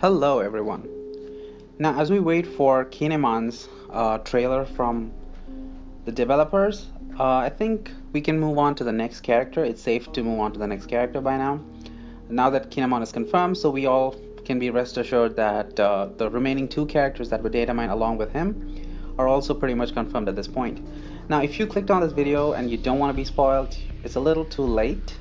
Hello everyone. Now as we wait for Kinemon's trailer from the developers, I think we can move on to the next character. It's safe to move on to the next character by now. Now that Kinemon is confirmed, so we all can be rest assured that the remaining two characters that were data mined along with him are also pretty much confirmed at this point. Now if you clicked on this video and you don't want to be spoiled, it's a little too late,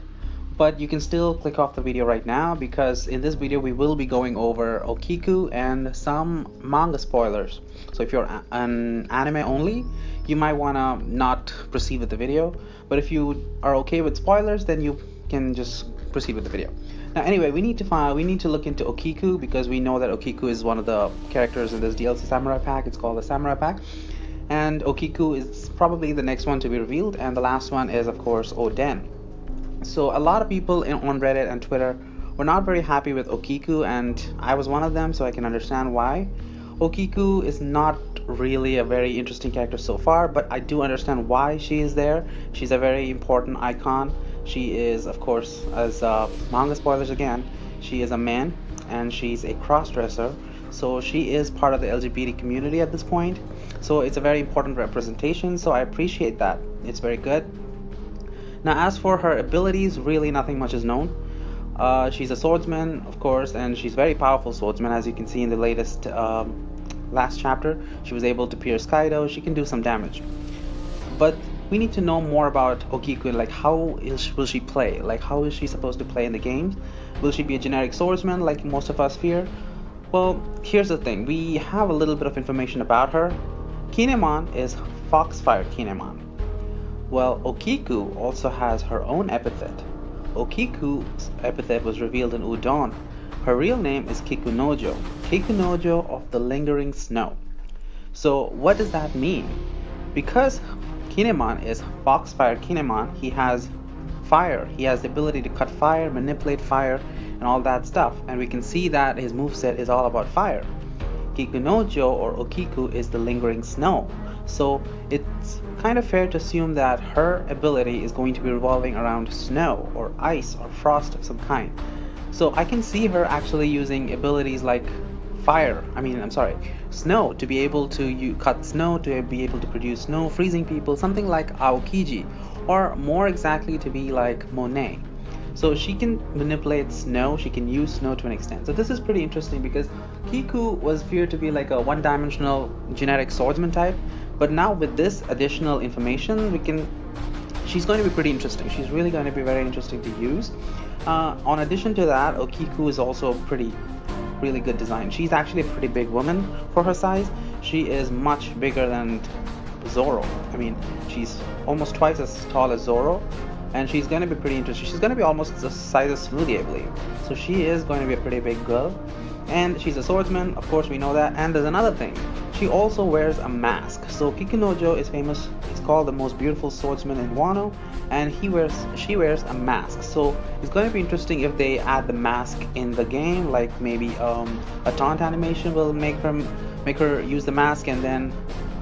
but you can still click off the video right now because in this video we will be going over O-kiku and some manga spoilers. So if you're an anime only, you might want to not proceed with the video, but if you are okay with spoilers, then you can just proceed with the video. Now anyway, we need to look into O-kiku because we know that O-kiku is one of the characters in this DLC Samurai Pack. It's called the Samurai Pack, and O-kiku is probably the next one to be revealed, and the last one is of course Oden. So a lot of people on Reddit and Twitter were not very happy with O-kiku, and I was one of them, so I can understand why. O-kiku is not really a very interesting character so far, but I do understand why she is there. She's a very important icon. She is, of course, as manga spoilers again, she is a man and she's a cross-dresser, so she is part of the LGBT community at this point. So it's a very important representation, so I appreciate that. It's very good. Now as for her abilities, really nothing much is known. She's a swordsman, of course, and she's a very powerful swordsman. As you can see in the latest last chapter, she was able to pierce Kaido. She can do some damage. But we need to know more about O-kiku, like will she play? Like how is she supposed to play in the games? Will she be a generic swordsman like most of us fear? Well, here's the thing. We have a little bit of information about her. Kinemon is Foxfire Kinemon. Well, O-kiku also has her own epithet. O-kiku's epithet was revealed in Udon. Her real name is Kikunojo, Kikunojo of the Lingering Snow. So what does that mean? Because Kinemon is Foxfire Kinemon, he has fire. He has the ability to cut fire, manipulate fire, and all that stuff. And we can see that his moveset is all about fire. Kikunojo or O-kiku is the Lingering Snow. So it's kind of fair to assume that her ability is going to be revolving around snow or ice or frost of some kind. So I can see her actually using abilities like snow, to be able to cut snow, to be able to produce snow, freezing people, something like Aokiji, or more exactly to be like Monet. So she can manipulate snow, she can use snow to an extent. So this is pretty interesting because Kiku was feared to be like a one-dimensional generic swordsman type, but now with this additional information, she's going to be pretty interesting. She's really going to be very interesting to use. On addition to that, O-kiku is also really good design. She's actually a pretty big woman for her size. She is much bigger than Zoro. I mean, she's almost twice as tall as Zoro, and she's going to be pretty interesting. She's going to be almost the size of Smoothie, I believe. So she is going to be a pretty big girl, and she's a swordsman, of course we know that. And there's another thing, she also wears a mask. So Kikunojo is famous, it's called the most beautiful swordsman in Wano, and she wears a mask. So it's going to be interesting if they add the mask in the game, like maybe a taunt animation will make her use the mask, and then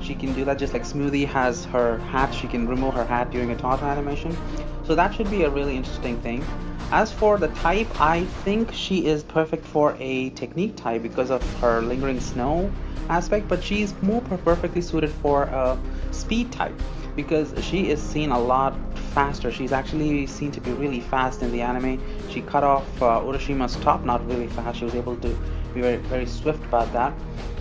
she can do that just like Smoothie has her hat. She can remove her hat during a taunt animation. So that should be a really interesting thing. As for the type, I think she is perfect for a technique type because of her lingering snow aspect, but she's more perfectly suited for a speed type because she is seen a lot faster. She's actually seen to be really fast in the anime. She cut off Urashima's top knot really fast. She was able to be very, very swift about that.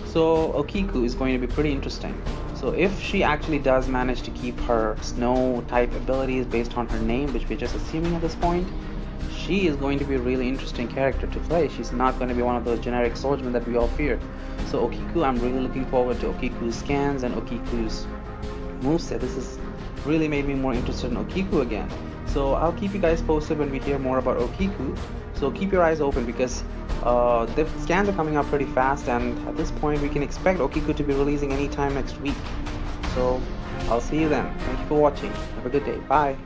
So O-kiku is going to be pretty interesting. So if she actually does manage to keep her snow type abilities based on her name, which we're just assuming at this point, she is going to be a really interesting character to play. She's not going to be one of those generic swordsmen that we all fear. So O-kiku, I'm really looking forward to O-kiku's scans and O-kiku's moveset. This has really made me more interested in O-kiku again. So I'll keep you guys posted when we hear more about O-kiku. So keep your eyes open because the scans are coming out pretty fast, and at this point we can expect O-kiku to be releasing anytime next week. So I'll see you then. Thank you for watching. Have a good day. Bye.